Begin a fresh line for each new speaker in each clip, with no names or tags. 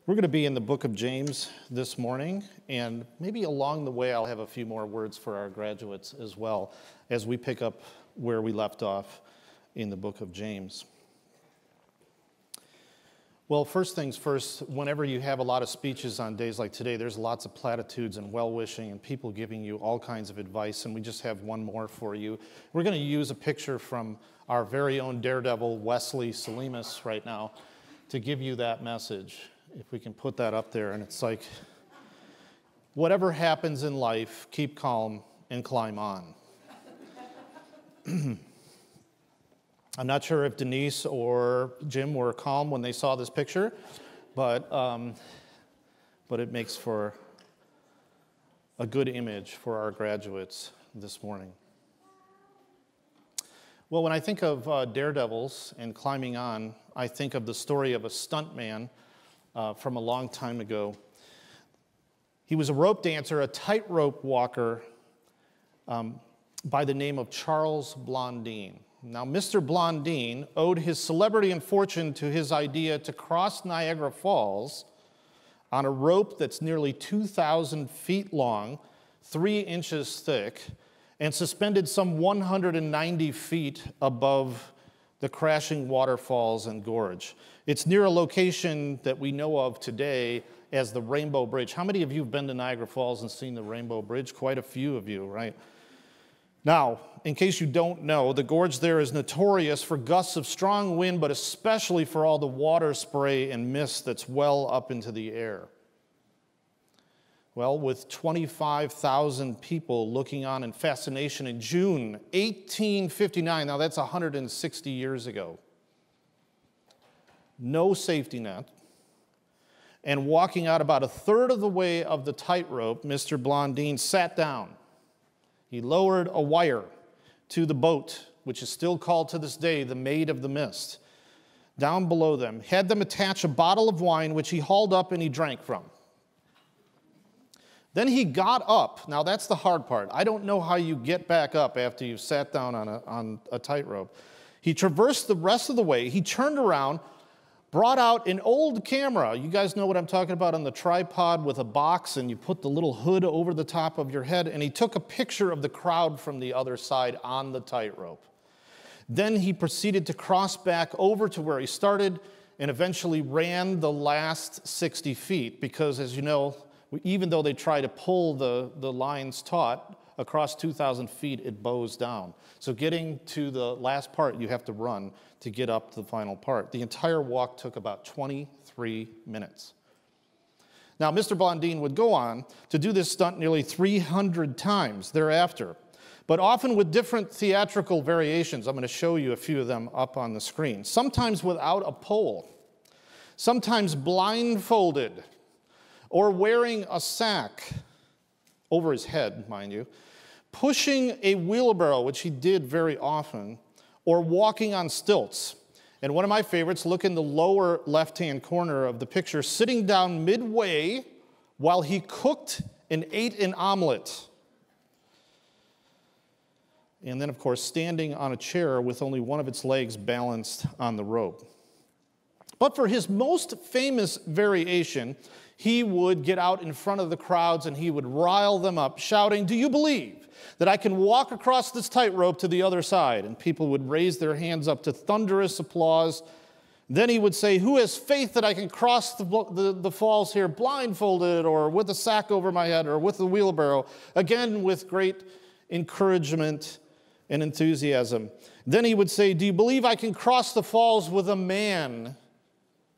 We're going to be in the book of James this morning, and maybe along the way I'll have a few more words for our graduates as well as we pick up where we left off in the book of James. Well, first things first, whenever you have a lot of speeches on days like today, there's lots of platitudes and well-wishing and people giving you all kinds of advice, and we just have one more for you. We're going to use a picture from our very own daredevil, Wesley Salimas, right now to give you that message. If we can put that up there, and it's like, whatever happens in life, keep calm and climb on. I'm not sure if Denise or Jim were calm when they saw this picture, but it makes for a good image for our graduates this morning. Well, when I think of daredevils and climbing on, I think of the story of a stuntman from a long time ago. He was a rope dancer, a tightrope walker by the name of Charles Blondin. Now, Mr. Blondin owed his celebrity and fortune to his idea to cross Niagara Falls on a rope that's nearly 2,000 feet long, 3 inches thick, and suspended some 190 feet above the crashing waterfalls and gorge. It's near a location that we know of today as the Rainbow Bridge. How many of you have been to Niagara Falls and seen the Rainbow Bridge? Quite a few of you, right? Now, in case you don't know, the gorge there is notorious for gusts of strong wind, but especially for all the water spray and mist that's well up into the air. Well, with 25,000 people looking on in fascination in June 1859, now that's 160 years ago, no safety net, and walking out about a third of the way of the tightrope, Mr. Blondin sat down. He lowered a wire to the boat, which is still called to this day the Maid of the Mist, down below them, had them attach a bottle of wine, which he hauled up and he drank from. Then he got up. Now, that's the hard part. I don't know how you get back up after you've sat down on a tightrope. He traversed the rest of the way. He turned around, brought out an old camera. You guys know what I'm talking about, on the tripod with a box, and you put the little hood over the top of your head, and he took a picture of the crowd from the other side on the tightrope. Then he proceeded to cross back over to where he started and eventually ran the last 60 feet because, as you know, even though they try to pull the lines taut, across 2,000 feet, it bows down. So getting to the last part, you have to run to get up to the final part. The entire walk took about 23 minutes. Now, Mr. Blondin would go on to do this stunt nearly 300 times thereafter, but often with different theatrical variations. I'm going to show you a few of them up on the screen. Sometimes without a pole, sometimes blindfolded, or wearing a sack over his head, mind you, pushing a wheelbarrow, which he did very often, or walking on stilts. And one of my favorites, look in the lower left-hand corner of the picture, sitting down midway while he cooked and ate an omelet. And then, of course, standing on a chair with only one of its legs balanced on the rope. But for his most famous variation, he would get out in front of the crowds and he would rile them up, shouting, "Do you believe that I can walk across this tightrope to the other side?" And people would raise their hands up to thunderous applause. Then he would say, "Who has faith that I can cross the falls here blindfolded or with a sack over my head or with a wheelbarrow?" Again, with great encouragement and enthusiasm. Then he would say, "Do you believe I can cross the falls with a man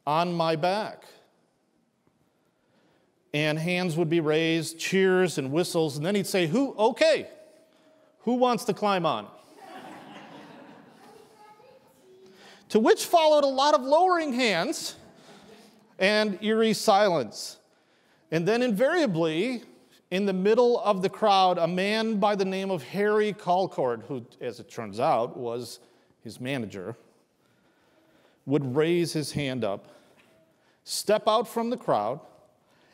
on my back?" And hands would be raised, cheers and whistles, and then he'd say, who wants to climb on?" To which followed a lot of lowering hands and eerie silence. And then invariably, in the middle of the crowd, a man by the name of Harry Calcourt, who, as it turns out, was his manager, would raise his hand up, step out from the crowd,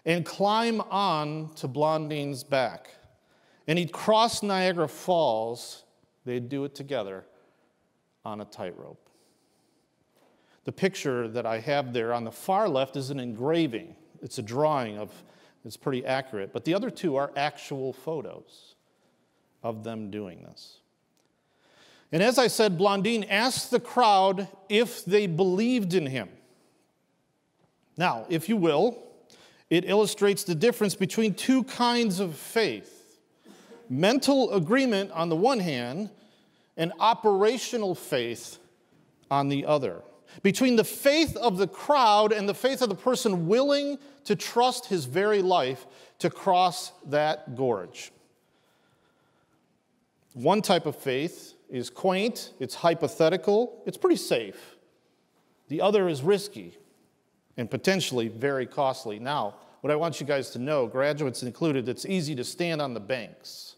and climb on to Blondin's back. And he'd cross Niagara Falls. They'd do it together on a tightrope. The picture that I have there on the far left is an engraving. It's a drawing of, it's pretty accurate. But the other two are actual photos of them doing this. And as I said, Blondin asked the crowd if they believed in him. Now, if you will, it illustrates the difference between two kinds of faith. Mental agreement on the one hand, and operational faith on the other. Between the faith of the crowd and the faith of the person willing to trust his very life to cross that gorge. One type of faith is quaint, it's hypothetical, it's pretty safe. The other is risky and potentially very costly. Now, what I want you guys to know, graduates included, it's easy to stand on the banks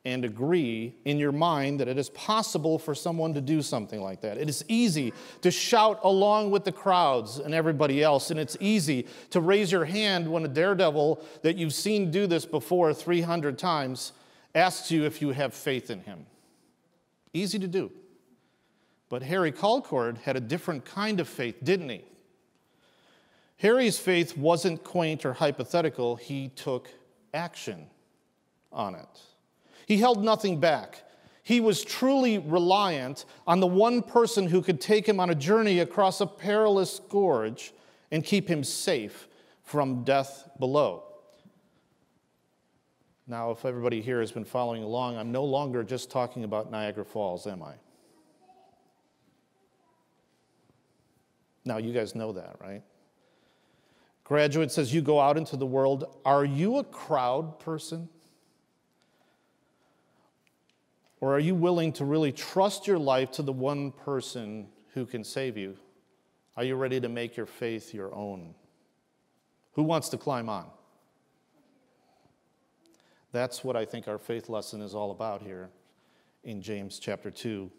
and agree in your mind that it is possible for someone to do something like that. It is easy to shout along with the crowds and everybody else, and it's easy to raise your hand when a daredevil that you've seen do this before 300 times asks you if you have faith in him. Easy to do. But Harry Colcord had a different kind of faith, didn't he? Harry's faith wasn't quaint or hypothetical. He took action on it. He held nothing back. He was truly reliant on the one person who could take him on a journey across a perilous gorge and keep him safe from death below. Now, if everybody here has been following along, I'm no longer just talking about Niagara Falls, am I? Now, you guys know that, right? Graduates, as you go out into the world, are you a crowd person? Or are you willing to really trust your life to the one person who can save you? Are you ready to make your faith your own? Who wants to climb on? That's what I think our faith lesson is all about here in James chapter 2.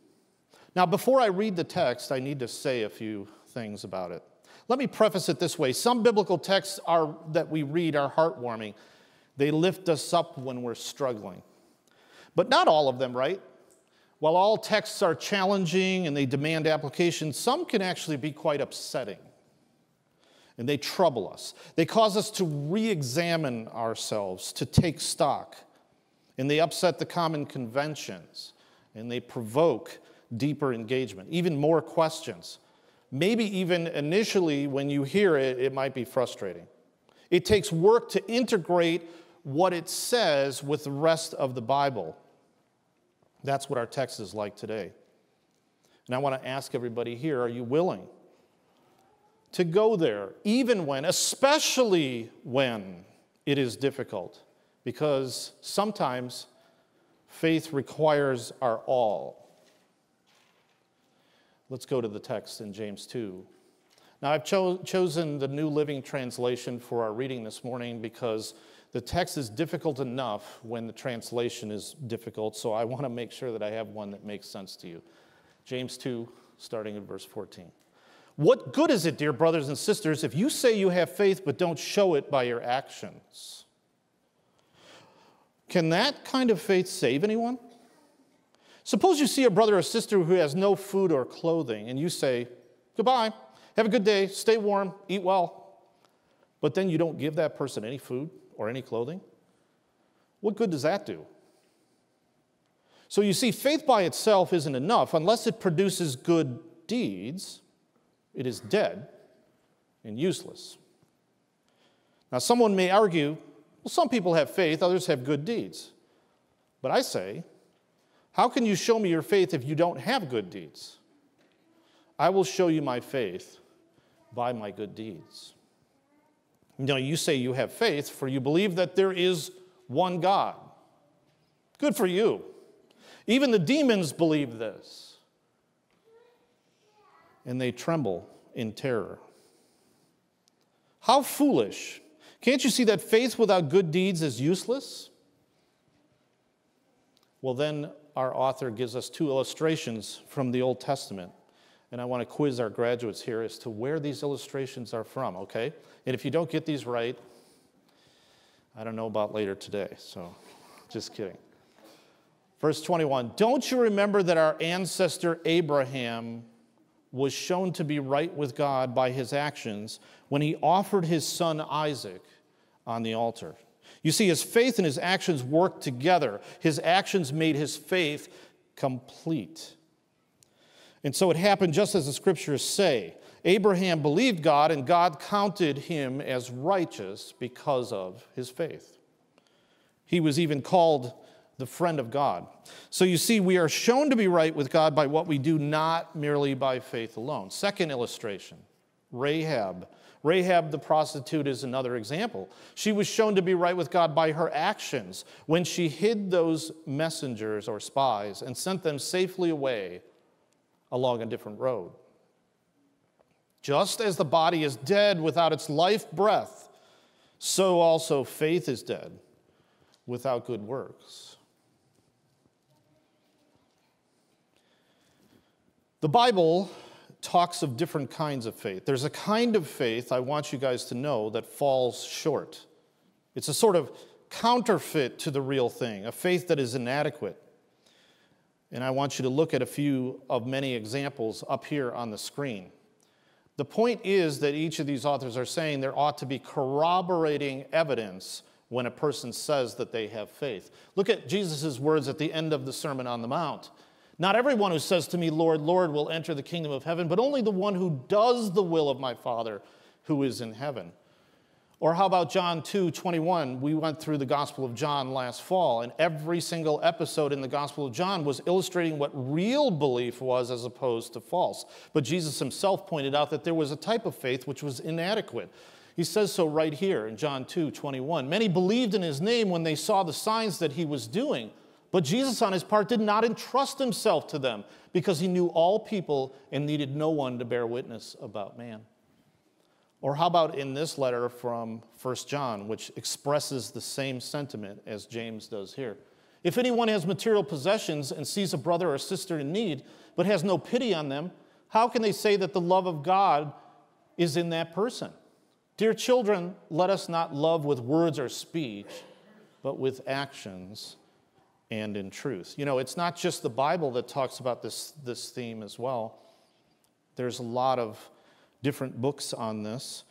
Now, before I read the text, I need to say a few things about it. Let me preface it this way. Some biblical texts that we read are heartwarming. They lift us up when we're struggling. But not all of them, right? While all texts are challenging and they demand application, some can actually be quite upsetting. And they trouble us. They cause us to re-examine ourselves, to take stock. And they upset the common conventions. And they provoke deeper engagement, even more questions. Maybe even initially when you hear it, it might be frustrating. It takes work to integrate what it says with the rest of the Bible. That's what our text is like today. And I want to ask everybody here, are you willing to go there, even when, especially when it is difficult? Because sometimes faith requires our all. Let's go to the text in James 2. Now, I've chosen the New Living Translation for our reading this morning because the text is difficult enough when the translation is difficult, so I want to make sure that I have one that makes sense to you. James 2, starting in verse 14. What good is it, dear brothers and sisters, if you say you have faith but don't show it by your actions? Can that kind of faith save anyone? Suppose you see a brother or sister who has no food or clothing, and you say, goodbye, have a good day, stay warm, eat well. But then you don't give that person any food or any clothing? What good does that do? So you see, faith by itself isn't enough. Unless it produces good deeds, it is dead and useless. Now, someone may argue, well, some people have faith, others have good deeds. But I say, how can you show me your faith if you don't have good deeds? I will show you my faith by my good deeds. No, you say you have faith, for you believe that there is one God. Good for you. Even the demons believe this. And they tremble in terror. How foolish. Can't you see that faith without good deeds is useless? Well, then our author gives us two illustrations from the Old Testament. And I want to quiz our graduates here as to where these illustrations are from, okay? And if you don't get these right, I don't know about later today, so just kidding. Verse 21, don't you remember that our ancestor Abraham was shown to be right with God by his actions when he offered his son Isaac on the altar. You see, his faith and his actions worked together. His actions made his faith complete. And so it happened just as the scriptures say. Abraham believed God, and God counted him as righteous because of his faith. He was even called the friend of God. So you see, we are shown to be right with God by what we do, not merely by faith alone. Second illustration, Rahab. Rahab the prostitute is another example. She was shown to be right with God by her actions when she hid those messengers or spies and sent them safely away along a different road. Just as the body is dead without its life breath, so also faith is dead without good works. The Bible talks of different kinds of faith. There's a kind of faith, I want you guys to know, that falls short. It's a sort of counterfeit to the real thing, a faith that is inadequate. And I want you to look at a few of many examples up here on the screen. The point is that each of these authors are saying there ought to be corroborating evidence when a person says that they have faith. Look at Jesus' words at the end of the Sermon on the Mount. Not everyone who says to me, Lord, Lord, will enter the kingdom of heaven, but only the one who does the will of my Father who is in heaven. Or how about John 2:21? We went through the Gospel of John last fall, and every single episode in the Gospel of John was illustrating what real belief was as opposed to false. But Jesus himself pointed out that there was a type of faith which was inadequate. He says so right here in John 2:21. Many believed in his name when they saw the signs that he was doing, but Jesus on his part did not entrust himself to them because he knew all people and needed no one to bear witness about man. Or how about in this letter from 1 John, which expresses the same sentiment as James does here. If anyone has material possessions and sees a brother or sister in need, but has no pity on them, how can they say that the love of God is in that person? Dear children, let us not love with words or speech, but with actions and in truth. You know, it's not just the Bible that talks about this theme as well. There's a lot of different books on this.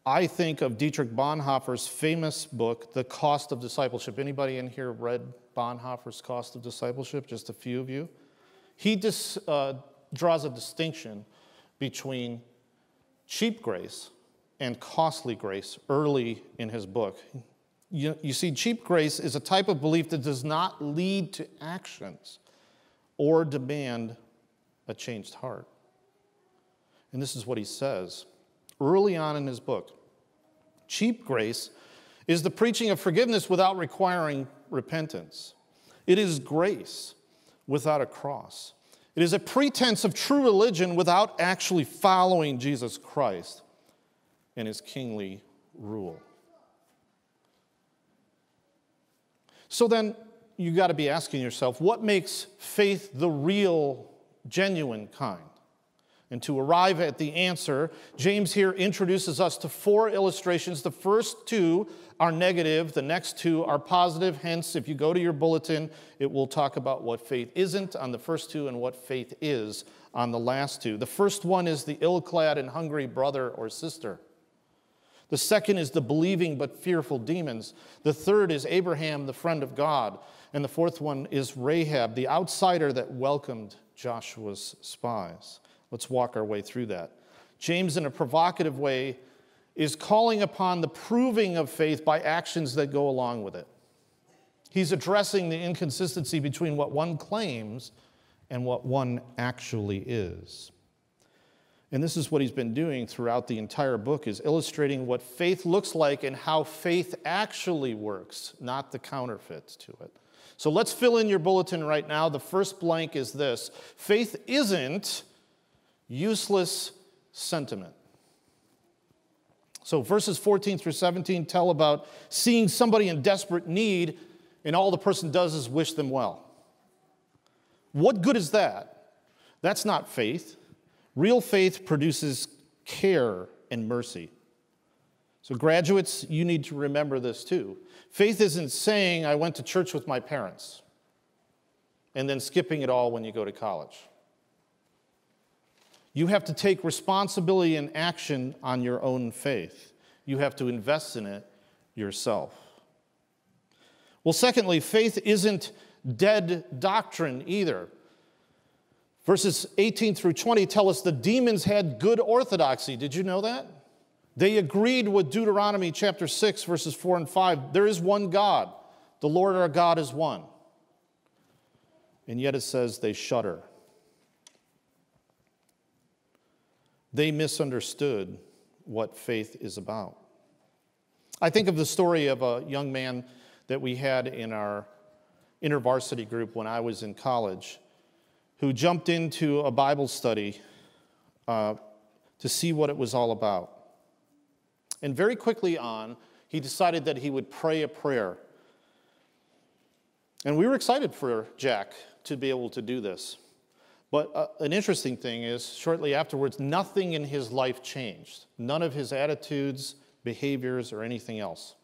I think of Dietrich Bonhoeffer's famous book, The Cost of Discipleship. Anybody in here read Bonhoeffer's Cost of Discipleship? Just a few of you. He draws a distinction between cheap grace and costly grace early in his book. You see, cheap grace is a type of belief that does not lead to actions or demand a changed heart. And this is what he says early on in his book. Cheap grace is the preaching of forgiveness without requiring repentance. It is grace without a cross. It is a pretense of true religion without actually following Jesus Christ and his kingly rule. So then you got to be asking yourself, what makes faith the real, genuine kind? And to arrive at the answer, James here introduces us to 4 illustrations. The first 2 are negative, the next 2 are positive. Hence, if you go to your bulletin, it will talk about what faith isn't on the first 2 and what faith is on the last 2. The first one is the ill-clad and hungry brother or sister. The second is the believing but fearful demons. The third is Abraham, the friend of God. And the fourth one is Rahab, the outsider that welcomed Joshua's spies. Let's walk our way through that. James, in a provocative way, is calling upon the proving of faith by actions that go along with it. He's addressing the inconsistency between what one claims and what one actually is. And this is what he's been doing throughout the entire book, is illustrating what faith looks like and how faith actually works, not the counterfeit to it. So let's fill in your bulletin right now. The first blank is this: faith isn't useless sentiment. So verses 14 through 17 tell about seeing somebody in desperate need, and all the person does is wish them well. What good is that? That's not faith. Real faith produces care and mercy. So graduates, you need to remember this too. Faith isn't saying, I went to church with my parents, and then skipping it all when you go to college. You have to take responsibility and action on your own faith. You have to invest in it yourself. Well, secondly, faith isn't dead doctrine either. Verses 18 through 20 tell us the demons had good orthodoxy. Did you know that? They agreed with Deuteronomy chapter 6, verses 4 and 5. There is one God. The Lord our God is one. And yet it says they shudder. They misunderstood what faith is about. I think of the story of a young man that we had in our intervarsity group when I was in college, who jumped into a Bible study to see what it was all about. And very quickly on, he decided that he would pray a prayer. And we were excited for Jack to be able to do this. But an interesting thing is, shortly afterwards, nothing in his life changed. None of his attitudes, behaviors, or anything else.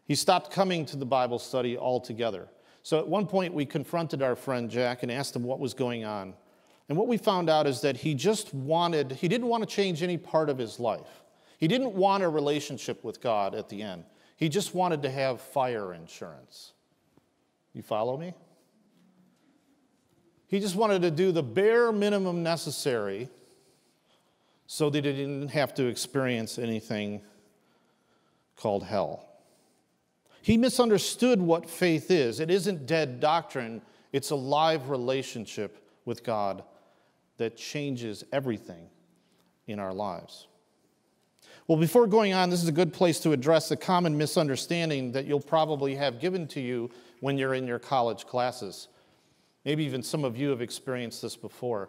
He stopped coming to the Bible study altogether. So at one point, we confronted our friend Jack and asked him what was going on. And what we found out is that he didn't want to change any part of his life. He didn't want a relationship with God at the end. He just wanted to have fire insurance. You follow me? He just wanted to do the bare minimum necessary so that he didn't have to experience anything called hell. He misunderstood what faith is. It isn't dead doctrine. It's a live relationship with God that changes everything in our lives. Well, before going on, this is a good place to address the common misunderstanding that you'll probably have given to you when you're in your college classes. Maybe even some of you have experienced this before.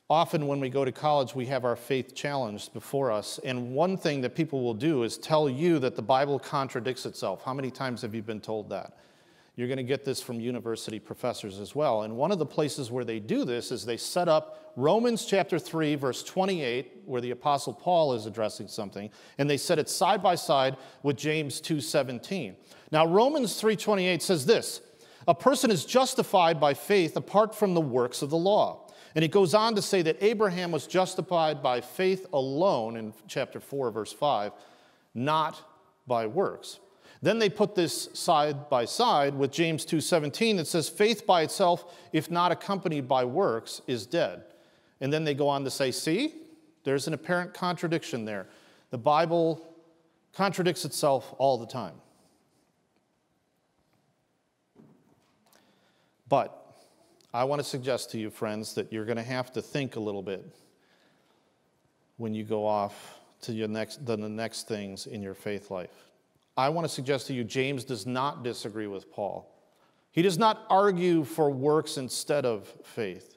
Often when we go to college, we have our faith challenged before us, and one thing that people will do is tell you that the Bible contradicts itself. How many times have you been told that? You're going to get this from university professors as well. And one of the places where they do this is they set up Romans chapter 3, verse 28, where the Apostle Paul is addressing something, and they set it side by side with James 2:17. Now, Romans 3:28 says this, "A person is justified by faith apart from the works of the law." And it goes on to say that Abraham was justified by faith alone in chapter 4, verse 5, not by works. Then they put this side by side with James 2:17 that says, "Faith by itself, if not accompanied by works, is dead." And then they go on to say, see, there's an apparent contradiction there. The Bible contradicts itself all the time. But I want to suggest to you, friends, that you're going to have to think a little bit when you go off to the next things in your faith life. I want to suggest to you, James does not disagree with Paul. He does not argue for works instead of faith,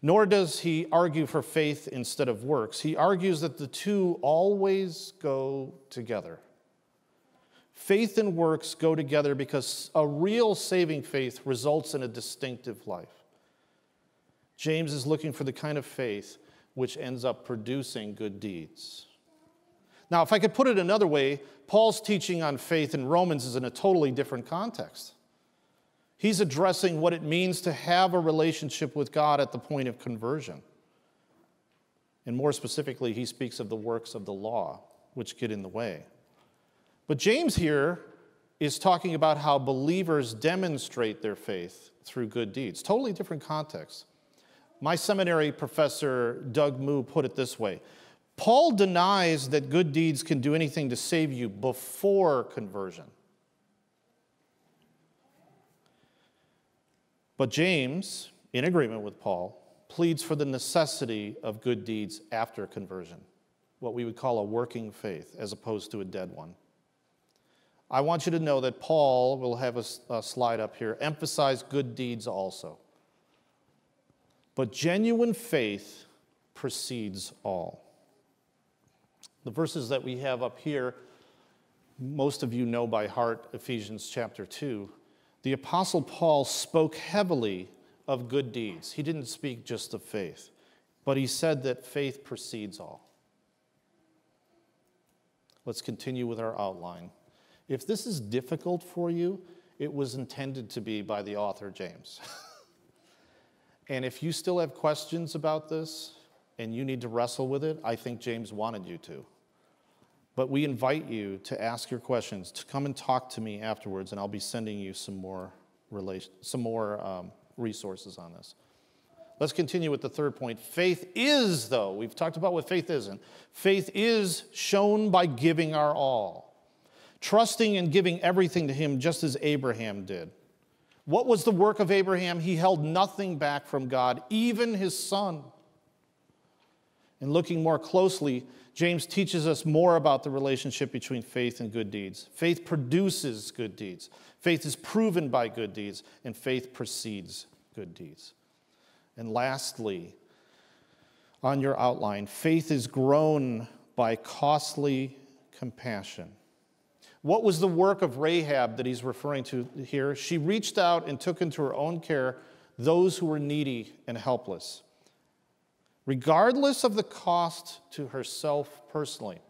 nor does he argue for faith instead of works. He argues that the two always go together. Faith and works go together because a real saving faith results in a distinctive life. James is looking for the kind of faith which ends up producing good deeds. Now, if I could put it another way, Paul's teaching on faith in Romans is in a totally different context. He's addressing what it means to have a relationship with God at the point of conversion. And more specifically, he speaks of the works of the law, which get in the way. But James here is talking about how believers demonstrate their faith through good deeds. Totally different context. My seminary professor, Doug Moo, put it this way. Paul denies that good deeds can do anything to save you before conversion. But James, in agreement with Paul, pleads for the necessity of good deeds after conversion, what we would call a working faith as opposed to a dead one. I want you to know that Paul, we'll have a slide up here, emphasized good deeds also. But genuine faith precedes all. The verses that we have up here, most of you know by heart Ephesians chapter 2. The Apostle Paul spoke heavily of good deeds. He didn't speak just of faith, but he said that faith precedes all. Let's continue with our outline. If this is difficult for you, it was intended to be by the author, James. And if you still have questions about this, and you need to wrestle with it, I think James wanted you to. But we invite you to ask your questions, to come and talk to me afterwards, and I'll be sending you some more resources on this. Let's continue with the third point. Faith is, though, we've talked about what faith isn't. Faith is shown by giving our all, trusting and giving everything to him just as Abraham did. What was the work of Abraham? He held nothing back from God, even his son. And looking more closely, James teaches us more about the relationship between faith and good deeds. Faith produces good deeds. Faith is proven by good deeds, and faith precedes good deeds. And lastly, on your outline, faith is grown by costly compassion. What was the work of Rahab that he's referring to here? She reached out and took into her own care those who were needy and helpless, regardless of the cost to herself personally.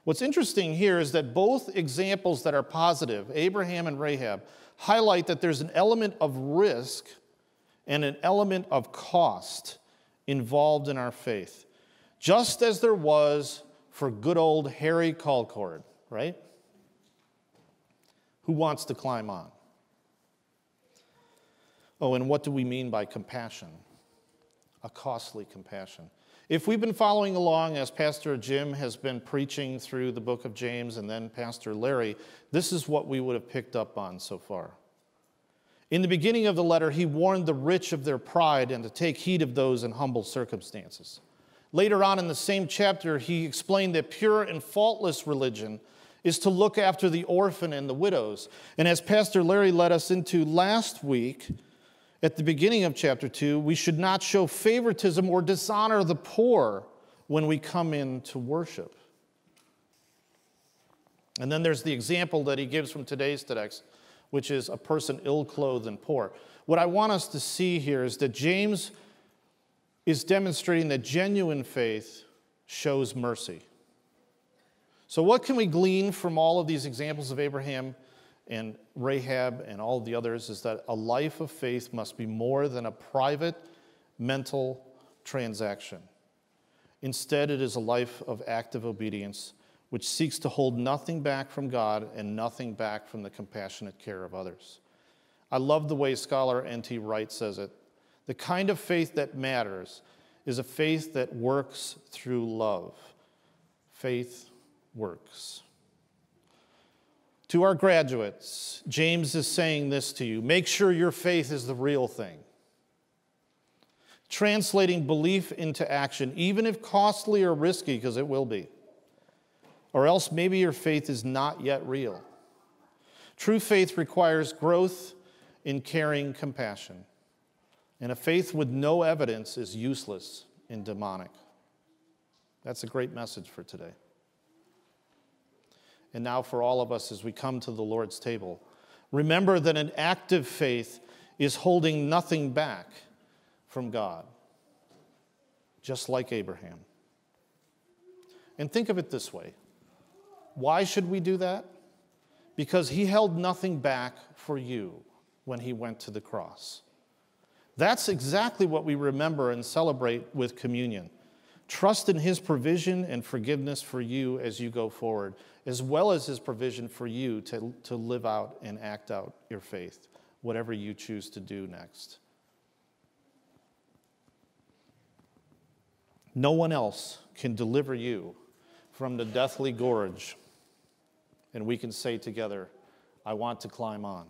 What's interesting here is that both examples that are positive, Abraham and Rahab, highlight that there's an element of risk and an element of cost involved in our faith, just as there was for good old Harry Colcord, right? Who wants to climb on? Oh, and what do we mean by compassion? A costly compassion. If we've been following along as Pastor Jim has been preaching through the book of James and then Pastor Larry, this is what we would have picked up on so far. In the beginning of the letter, he warned the rich of their pride and to take heed of those in humble circumstances. Later on in the same chapter, he explained that pure and faultless religion is to look after the orphan and the widows. And as Pastor Larry led us into last week, at the beginning of chapter 2, we should not show favoritism or dishonor the poor when we come in to worship. And then there's the example that he gives from today's text, which is a person ill-clothed and poor. What I want us to see here is that James is demonstrating that genuine faith shows mercy. So what can we glean from all of these examples of Abraham and Rahab and all the others is that a life of faith must be more than a private mental transaction. Instead, it is a life of active obedience which seeks to hold nothing back from God and nothing back from the compassionate care of others. I love the way scholar N.T. Wright says it. The kind of faith that matters is a faith that works through love. Faith works. To our graduates, James is saying this to you. Make sure your faith is the real thing. Translating belief into action, even if costly or risky, because it will be. Or else maybe your faith is not yet real. True faith requires growth in caring compassion. And a faith with no evidence is useless and demonic. That's a great message for today. And now for all of us as we come to the Lord's table, remember that an active faith is holding nothing back from God, just like Abraham. And think of it this way. Why should we do that? Because he held nothing back for you when he went to the cross. That's exactly what we remember and celebrate with communion. Trust in his provision and forgiveness for you as you go forward, as well as his provision for you to live out and act out your faith, whatever you choose to do next. No one else can deliver you from the deathly gorge, and we can say together, I want to climb on.